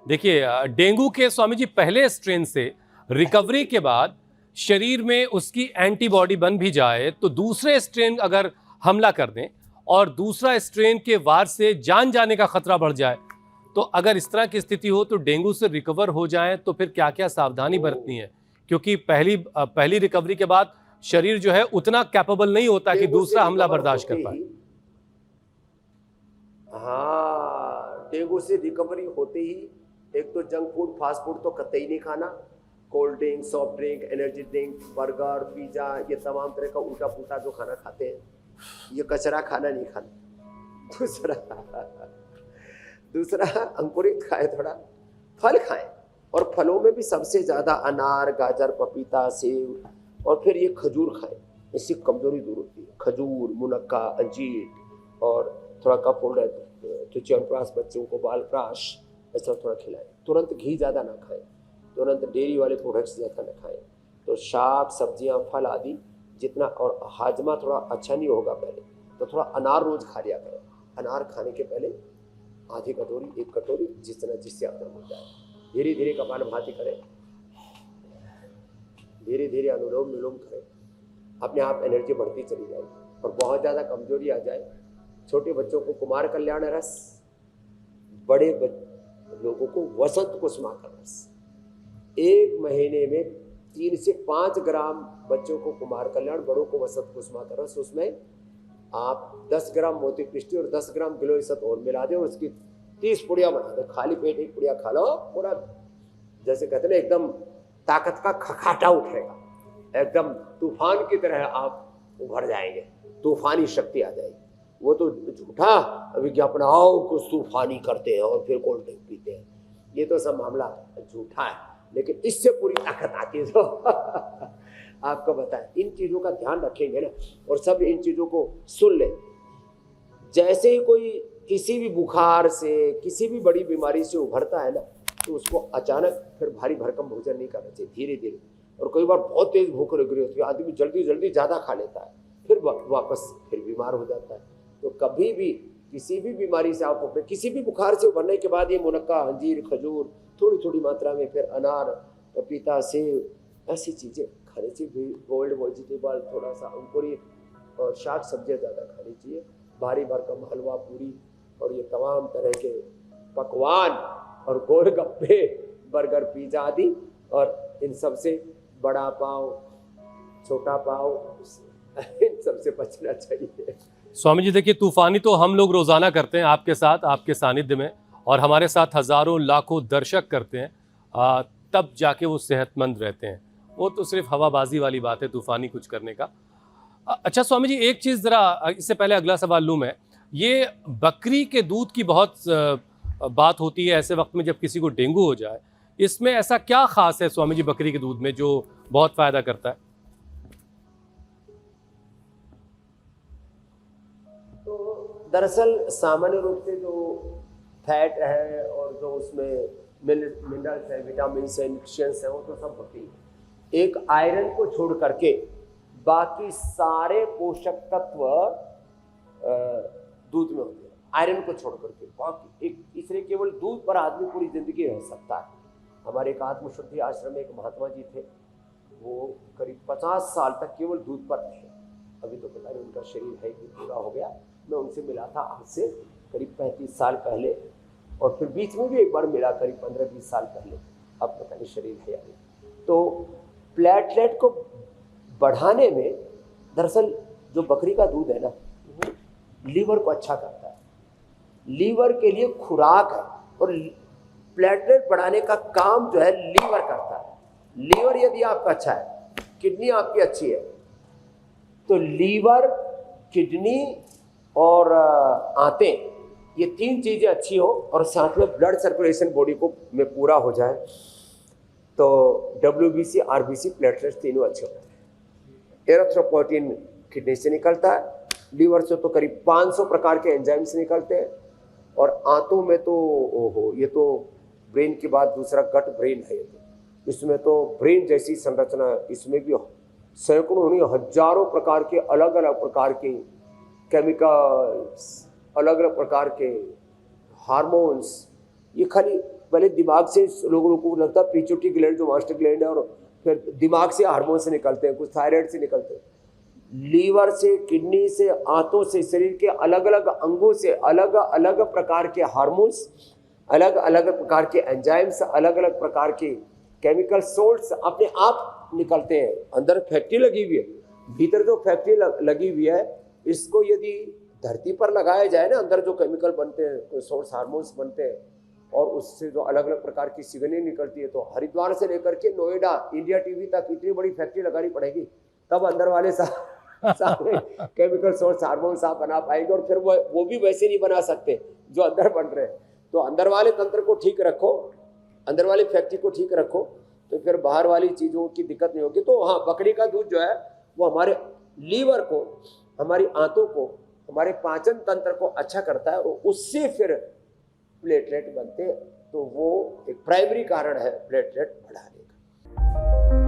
देखिए डेंगू के स्वामी जी पहले स्ट्रेन से रिकवरी के बाद शरीर में उसकी एंटीबॉडी बन भी जाए तो दूसरे स्ट्रेन अगर हमला कर दें और दूसरा स्ट्रेन के वार से जान जाने का खतरा बढ़ जाए, तो अगर इस तरह की स्थिति हो तो डेंगू से रिकवर हो जाए तो फिर क्या क्या सावधानी बरतनी है? क्योंकि पहली रिकवरी के बाद शरीर जो है उतना कैपेबल नहीं होता कि दूसरा हमला बर्दाश्त कर पाए। हाँ, डेंगू से रिकवरी होते ही एक तो जंक फूड फास्ट फूड तो कतई नहीं खाना। Cold drink, soft drink, energy drink, burger, pizza, ये तमाम तरह का उल्टा पुल्टा जो खाना खाते हैं, ये कचरा खाना नहीं खाना। दूसरा अंकुरित खाए, थोड़ा फल खाएं, और फलों में भी सबसे ज़्यादा अनार, गाजर, पपीता, सेब, और फिर ये खजूर खाएं। इससे कमजोरी दूर होती है। खजूर, मुनक्का, अंजीर, और थोड़ा कफ हो रहा है तो च्यवनप्राश, बच्चों को बालप्राश ऐसा थोड़ा खिलाएं। तुरंत घी ज़्यादा ना खाएं, तुरंत डेयरी वाले प्रोडक्ट्स ज़्यादा ना खाएं। तो शाक, सब्जियां, फल आदि जितना, और हाजमा थोड़ा अच्छा नहीं होगा पहले तो थोड़ा अनार रोज खा लिया करें। अनार खाने के पहले आधी कटोरी, 1 कटोरी, जिससे आपका मिल जाए। धीरे धीरे कपालभाति करें, धीरे धीरे अनुलोम विलोम करें, अपने आप एनर्जी बढ़ती चली जाएगी। और बहुत ज़्यादा कमजोरी आ जाए, छोटे बच्चों को कुमार कल्याण रस, बड़े लोगों को वसंत कुसुमाकर रस। 1 महीने में 3 से 5 ग्राम बच्चों को कुमार कल्याण, बड़ों को वसंत कुसुमाकर रस। उसमें आप 10 ग्राम मोती पिष्टी और 10 ग्राम गिलोय सत और मिला दें और उसकी 30 पुड़िया बना दें। खाली पेट 1 पुड़िया खा लो, पूरा जैसे कहते हैं ना, एकदम ताकत का खखाटा उठेगा, एकदम तूफान की तरह आप उभर जाएंगे, तूफानी शक्ति आ जाएगी। वो तो झूठा विज्ञापन, आओ कुछ तूफानी करते हैं और फिर कोल्ड ड्रिंक पीते हैं, ये तो सब मामला झूठा है। लेकिन इससे पूरी ताकत आती है जो आपको बताएं। इन चीज़ों का ध्यान रखेंगे ना, और सब इन चीज़ों को सुन लें। जैसे ही कोई किसी भी बुखार से, किसी भी बड़ी बीमारी से उभरता है ना, तो उसको अचानक फिर भारी भरकम भोजन नहीं करना चाहिए, धीरे धीरे। और कई बार बहुत तेज भूख लग रही होती है, आदमी जल्दी जल्दी ज़्यादा खा लेता है, फिर वापस फिर बीमार हो जाता है। तो कभी भी किसी भी बीमारी से आप अपने, किसी भी बुखार से उभरने के बाद ये मुनक्का, अंजीर, खजूर थोड़ी थोड़ी मात्रा में, फिर अनार, पपीता, सेब, ऐसी चीज़ें खानी चाहिए। गोल्ड वेजिटेबल, थोड़ा सा अंकुरित, और शाक सब्जियाँ ज़्यादा खानी चाहिए। भारी भरकम हलवा, पूरी और ये तमाम तरह के पकवान और गोलगप्पे, बर्गर, पिज़्ज़ा आदि, और इन सबसे बड़ा पाव, छोटा पाव, इन सबसे बचना चाहिए। स्वामी जी देखिए, तूफानी तो हम लोग रोजाना करते हैं आपके साथ, आपके सानिध्य में, और हमारे साथ हजारों लाखों दर्शक करते हैं, तब जाके वो सेहतमंद रहते हैं। वो तो सिर्फ हवाबाजी वाली बात है तूफानी कुछ करने का। अच्छा स्वामी जी, एक चीज़ ज़रा इससे पहले अगला सवाल लूँ मैं, ये बकरी के दूध की बहुत बात होती है ऐसे वक्त में जब किसी को डेंगू हो जाए। इसमें ऐसा क्या खास है स्वामी जी बकरी के दूध में जो बहुत फ़ायदा करता है? दरअसल सामान्य रूप से जो फैट है और जो उसमें मिनरल्स है, विटामिन है, न्यूट्रिशंस है, वो तो सब होती है। एक आयरन को छोड़ करके बाकी सारे पोषक तत्व दूध में होते हैं, आयरन को छोड़ करके बाकी। एक इसलिए केवल दूध पर आदमी पूरी जिंदगी रह सकता है। हमारे एक आत्मशुद्धि आश्रम में एक महात्मा जी थे, वो करीब 50 साल तक केवल दूध पर रहे। अभी तो पता नहीं उनका शरीर है कि पूरा हो गया। मैं उनसे मिला था आज से करीब 35 साल पहले, और फिर बीच में भी एक बार मिला करीब 15-20 साल पहले। अब पता नहीं शरीर है या नहीं। तो प्लेटलेट को बढ़ाने में दरअसल जो बकरी का दूध है ना, वो लीवर को अच्छा करता है, लीवर के लिए खुराक है। और प्लेटलेट बढ़ाने का काम जो है लीवर करता है। लीवर यदि आपका अच्छा है, किडनी आपकी अच्छी है, तो लीवर, किडनी और आंतें, ये 3 चीज़ें अच्छी हो, और साथ में ब्लड सर्कुलेशन बॉडी को में पूरा हो जाए, तो WBC, RBC, प्लेटलेट्स तीनों अच्छे होते हैं। एरिथ्रोपोइटिन किडनी से निकलता है, लीवर से तो करीब 500 प्रकार के एंजाइम्स निकलते हैं, और आंतों में तो ओहो, ये तो ब्रेन के बाद दूसरा गट ब्रेन है। ये तो इसमें तो ब्रेन जैसी संरचना, इसमें भी सैकड़ों नहीं हजारों प्रकार के अलग अलग प्रकार के केमिकल्स, अलग अलग प्रकार के हार्मोन्स, ये खाली पहले दिमाग से लोगों को लगता है पिट्यूटरी ग्लैंड जो मास्टर ग्लैंड है, और फिर दिमाग से हार्मोन से निकलते हैं, कुछ थायराइड से निकलते हैं, लीवर से, किडनी से, आंतों से, शरीर के अलग अलग अंगों से अलग अलग प्रकार के हार्मोन्स, अलग अलग प्रकार के एंजाइम्स, अलग अलग प्रकार के केमिकल सोल्ट्स अपने आप निकलते हैं। अंदर फैक्ट्री लगी हुई है, भीतर जो फैक्ट्री लगी हुई है, इसको यदि धरती पर लगाया जाए ना, अंदर जो केमिकल बनते हैं, सोर्स हार्मोन्स बनते हैं, और उससे जो अलग अलग प्रकार की सिग्नलिंग निकलती है, तो हरिद्वार से लेकर के नोएडा, इंडिया टीवी तक इतनी बड़ी फैक्ट्री लगानी पड़ेगी, तब अंदर वाले सारे केमिकल सोर्स हार्मोन्स आप बना पाएंगे। और फिर वो भी वैसे नहीं बना सकते जो अंदर बन रहे हैं। तो अंदर वाले तंत्र को ठीक रखो, अंदर वाली फैक्ट्री को ठीक रखो, तो फिर बाहर वाली चीज़ों की दिक्कत नहीं होगी। तो हाँ, बकरी का दूध जो है वो हमारे लीवर को, हमारी आंतों को, हमारे पाचन तंत्र को अच्छा करता है, और उससे फिर प्लेटलेट बनते हैं। तो वो एक प्राइमरी कारण है प्लेटलेट बढ़ाने का।